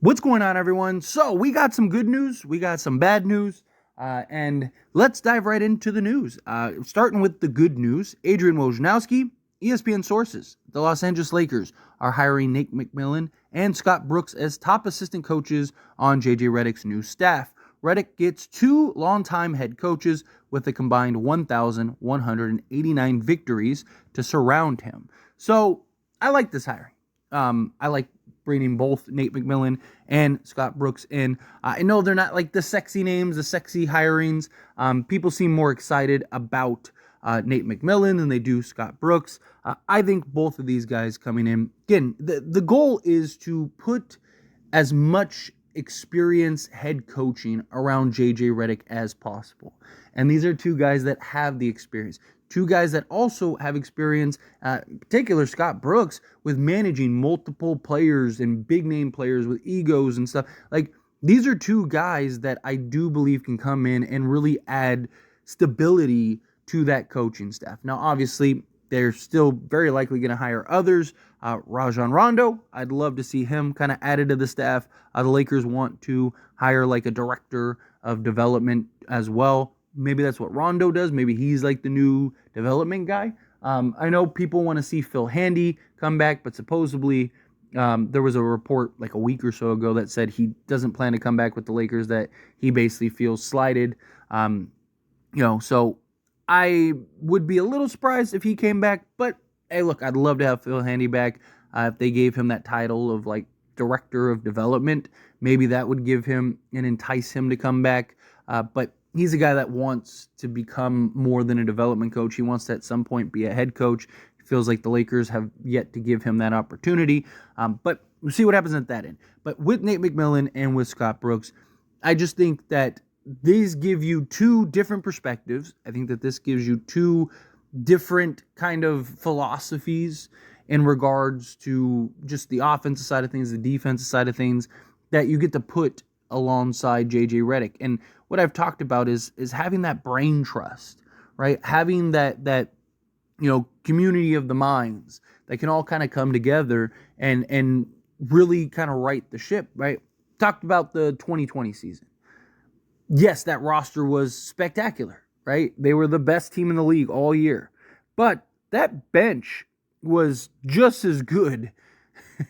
What's going on, everyone? So we got some good news, we got some bad news, and let's dive right into the news. Starting with the good news, Adrian Wojnarowski, ESPN sources, the Los Angeles Lakers are hiring Nate McMillan and Scott Brooks as top assistant coaches on JJ Redick's new staff. Redick gets two longtime head coaches with a combined 1,189 victories to surround him. So I like this hiring. I like bringing both Nate McMillan and Scott Brooks in. I know they're not like the sexy names, the sexy hirings. People seem more excited about Nate McMillan than they do Scott Brooks. I think both of these guys coming in, again, the goal is to put as much experience head coaching around JJ Redick as possible. And these are two guys that have the experience. Two guys that also have experience, in particular Scott Brooks, with managing multiple players and big name players with egos and stuff. Like, these are two guys that I do believe can come in and really add stability to that coaching staff. Now, obviously, they're still very likely going to hire others. Rajon Rondo, I'd love to see him kind of added to the staff. The Lakers want to hire like a director of development as well. Maybe that's what Rondo does. Maybe he's like the new development guy. I know people want to see Phil Handy come back, but supposedly there was a report like a week or so ago that said he doesn't plan to come back with the Lakers, that he basically feels slighted. So I would be a little surprised if he came back, but hey, look, I'd love to have Phil Handy back. If they gave him that title of like director of development, maybe that would give him and entice him to come back. But he's a guy that wants to become more than a development coach. He wants to at some point be a head coach. He feels like the Lakers have yet to give him that opportunity. But we'll see what happens at that end. But with Nate McMillan and with Scott Brooks, I just think that these give you two different perspectives. I think that this gives you two different kind of philosophies in regards to just the offensive side of things, the defensive side of things, that you get to put alongside JJ Redick. And what I've talked about is having that brain trust, right? Having that community of the minds that can all kind of come together and really kind of right the ship, right? Talked about the 2020 season. Yes, that roster was spectacular, right? They were the best team in the league all year. But that bench was just as good,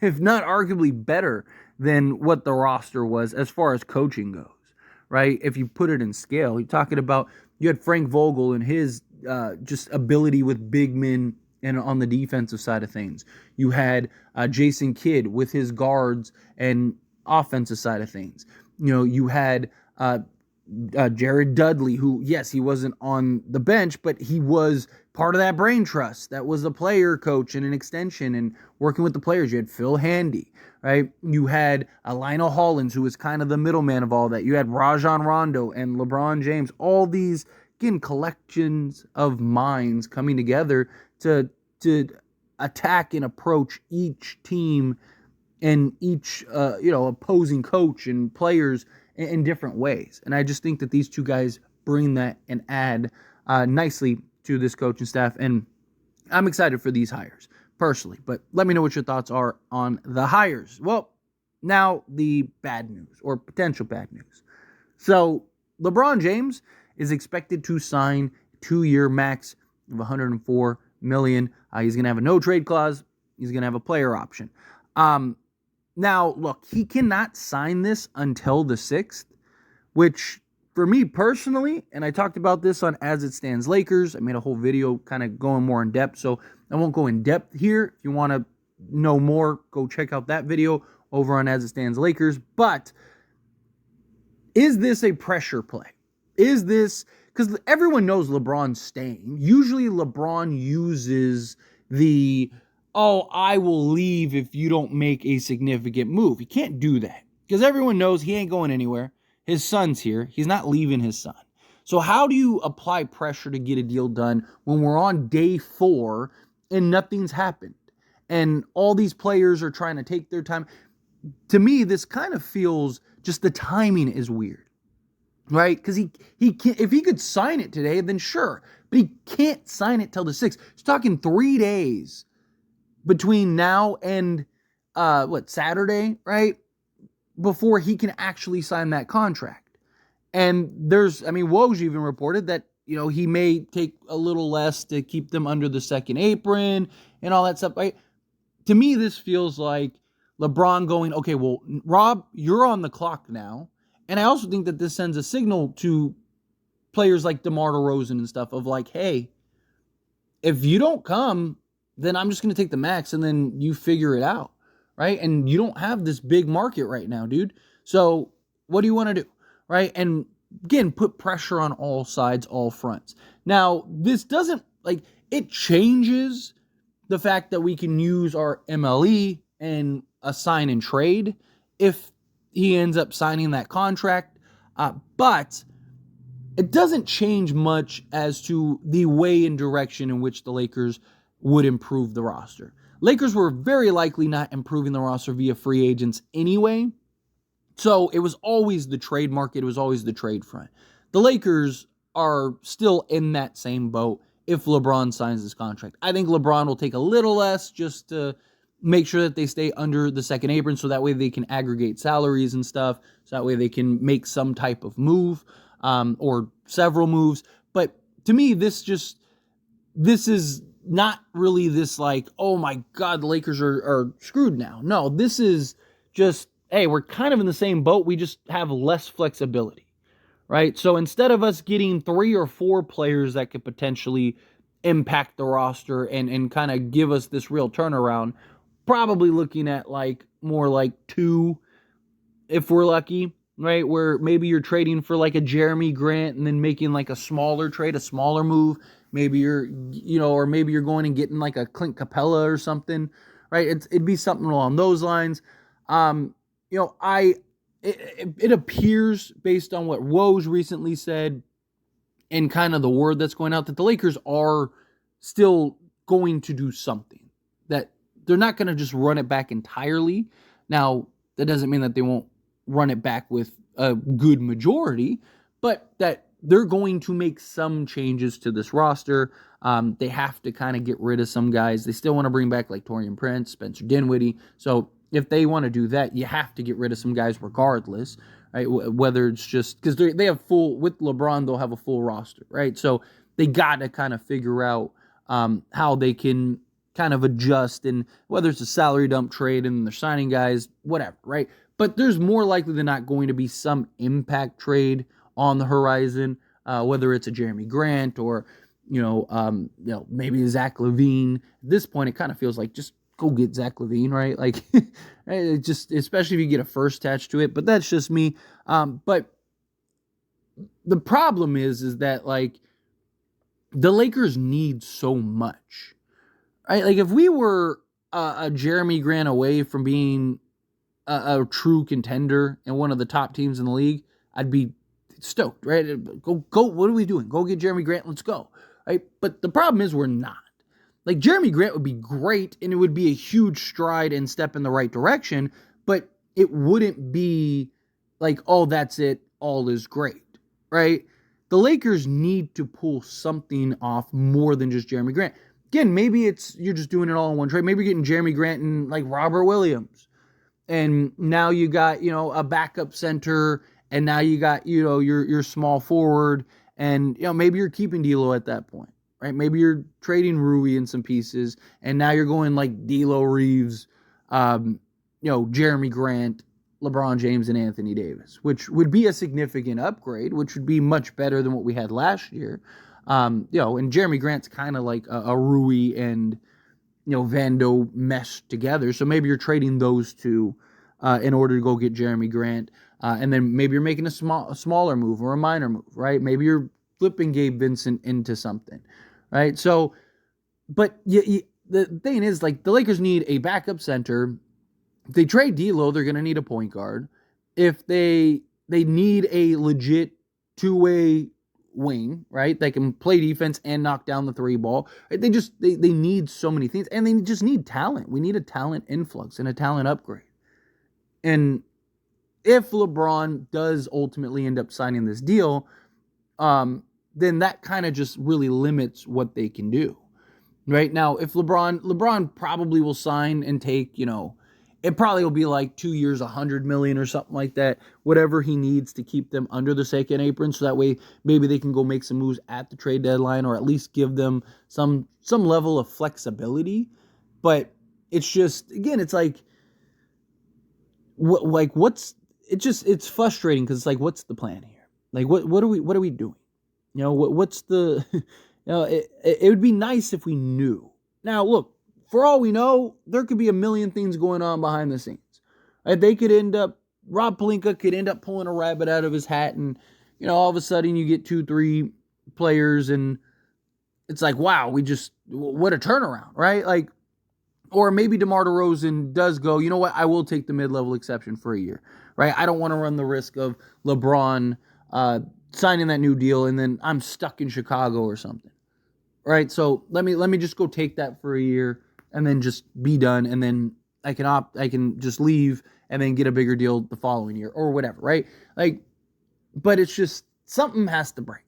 if not arguably better, than what the roster was as far as coaching goes, right? If you put it in scale, you're talking about, you had Frank Vogel and his just ability with big men and on the defensive side of things. You had Jason Kidd with his guards and offensive side of things. You had Jared Dudley, who, yes, he wasn't on the bench, but he was part of that brain trust. That was a player coach and an extension and working with the players. You had Phil Handy, right? You had Lionel Hollins, who was kind of the middleman of all that. You had Rajon Rondo and LeBron James. All these, again, collections of minds coming together to attack and approach each team and each opposing coach and players in different ways. And I just think that these two guys bring that and add nicely to this coaching staff. And I'm excited for these hires personally. But let me know what your thoughts are on the hires. Well, now the bad news, or potential bad news. So LeBron James is expected to sign a 2-year max of $104 million. He's going to have a no trade clause. He's going to have a player option. Now, look, he cannot sign this until the 6th, which for me personally, and I talked about this on As It Stands Lakers, I made a whole video kind of going more in depth, so I won't go in depth here. If you want to know more, go check out that video over on As It Stands Lakers. But is this a pressure play? Is this, because everyone knows LeBron's staying. Usually LeBron uses the, I will leave if you don't make a significant move. He can't do that because everyone knows he ain't going anywhere. His son's here. He's not leaving his son. So how do you apply pressure to get a deal done when we're on day 4 and nothing's happened? And all these players are trying to take their time. To me, this kind of feels just the timing is weird, right? Because he can't, if he could sign it today, then sure. But he can't sign it till the 6th. He's talking 3 days between now and Saturday, right? before he can actually sign that contract. And Woj even reported that, he may take a little less to keep them under the second apron and all that stuff. Right? To me, this feels like LeBron going, okay, well, Rob, you're on the clock now. And I also think that this sends a signal to players like DeMar DeRozan and stuff of like, hey, if you don't come, then I'm just going to take the max and then you figure it out, right? And you don't have this big market right now, dude. So what do you want to do, right? And again, put pressure on all sides, all fronts. Now, this doesn't, it changes the fact that we can use our MLE and a sign and trade if he ends up signing that contract. But it doesn't change much as to the way and direction in which the Lakers would improve the roster. Lakers were very likely not improving the roster via free agents anyway. So it was always the trade market. It was always the trade front. The Lakers are still in that same boat if LeBron signs this contract. I think LeBron will take a little less just to make sure that they stay under the second apron so that way they can aggregate salaries and stuff. So that way they can make some type of move. Or several moves. But to me, this is not really this like, oh my God, the Lakers are screwed now. No, this is just, hey, we're kind of in the same boat. We just have less flexibility, right? So instead of us getting 3 or 4 players that could potentially impact the roster and kind of give us this real turnaround, probably looking at more like 2 if we're lucky. Right, where maybe you're trading for like a Jeremy Grant and then making like a smaller trade, a smaller move. Maybe you're, or maybe you're going and getting like a Clint Capella or something, right? It'd be something along those lines. It appears based on what Woj recently said and kind of the word that's going out that the Lakers are still going to do something, that they're not going to just run it back entirely. Now, that doesn't mean that they won't run it back with a good majority, but that they're going to make some changes to this roster. They have to kind of get rid of some guys. They still want to bring back like Taurean Prince, Spencer Dinwiddie. So if they want to do that, you have to get rid of some guys regardless, right? Whether it's just because they have with LeBron, they'll have a full roster, right? So they got to kind of figure out how they can kind of adjust, and whether it's a salary dump trade and they're signing guys, whatever, right? But there's more likely than not going to be some impact trade on the horizon, whether it's a Jeremy Grant or, maybe a Zach LaVine. At this point, it kind of feels like just go get Zach LaVine, right? Like, just especially if you get a first attached to it. But that's just me. But the problem is that like the Lakers need so much, right? Like if we were a Jeremy Grant away from being a true contender and one of the top teams in the league, I'd be stoked, right? Go, what are we doing? Go get Jeremy Grant, let's go, right? But the problem is we're not. Like Jeremy Grant would be great and it would be a huge stride and step in the right direction, but it wouldn't be like, oh, that's it, all is great, right? The Lakers need to pull something off more than just Jeremy Grant. Again, maybe you're just doing it all in one trade. Maybe you're getting Jeremy Grant and like Robert Williams. And now you got, a backup center, and now you got, your small forward, and, maybe you're keeping D'Lo at that point, right? Maybe you're trading Rui in some pieces, and now you're going like D'Lo, Reeves, Jeremy Grant, LeBron James, and Anthony Davis, which would be a significant upgrade, which would be much better than what we had last year. And Jeremy Grant's kind of like a Rui and, Vando meshed together. So maybe you're trading those two in order to go get Jeremy Grant. And then maybe you're making a smaller move or a minor move, right? Maybe you're flipping Gabe Vincent into something, right? So, but the thing is, like, the Lakers need a backup center. If they trade D'Lo, they're going to need a point guard. If they need a legit two-way wing, right? They can play defense and knock down the 3 ball. Right? They need so many things, and they just need talent. We need a talent influx and a talent upgrade. And if LeBron does ultimately end up signing this deal, then that kind of just really limits what they can do. Right now, if LeBron probably will sign and take, it probably will be like 2 years, $100 million or something like that. Whatever he needs to keep them under the second apron, so that way maybe they can go make some moves at the trade deadline, or at least give them some level of flexibility. But it's just, again, it's like, it's frustrating because it's like, what's the plan here? Like, what are we doing? What's the, it would be nice if we knew. Now, look, for all we know, there could be a million things going on behind the scenes. Right? Rob Pelinka could end up pulling a rabbit out of his hat, and, all of a sudden you get 2-3 players, and it's like, wow, what a turnaround, right? Like, or maybe DeMar DeRozan does go, you know what, I will take the mid-level exception for a year, right? I don't want to run the risk of LeBron signing that new deal, and then I'm stuck in Chicago or something, right? So let me just go take that for a year, and then just be done, and then I can just leave and then get a bigger deal the following year or whatever, right? Like, but it's just, something has to break,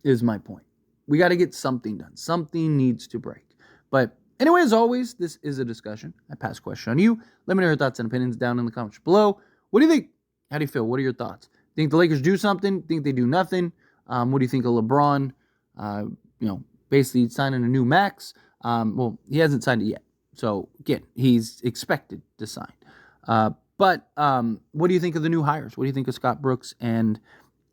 is my point. We got to get something done. Something needs to break. But anyway, as always, this is a discussion. I pass the question on you. Let me know your thoughts and opinions down in the comments below. What do you think? How do you feel? What are your thoughts? Think the Lakers do something? Think they do nothing? What do you think of LeBron? Basically signing a new max. Well, he hasn't signed it yet. So, again, he's expected to sign. But what do you think of the new hires? What do you think of Scott Brooks and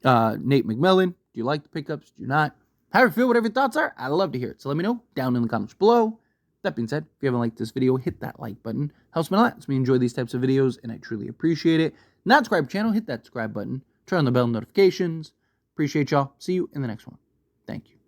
Nate McMillan? Do you like the pickups? Do you not? How do you feel? Whatever your thoughts are, I'd love to hear it. So let me know down in the comments below. That being said, if you haven't liked this video, hit that like button. Helps me a lot. Helps me enjoy these types of videos, and I truly appreciate it. Not subscribe to the channel, hit that subscribe button. Turn on the bell notifications. Appreciate y'all. See you in the next one. Thank you.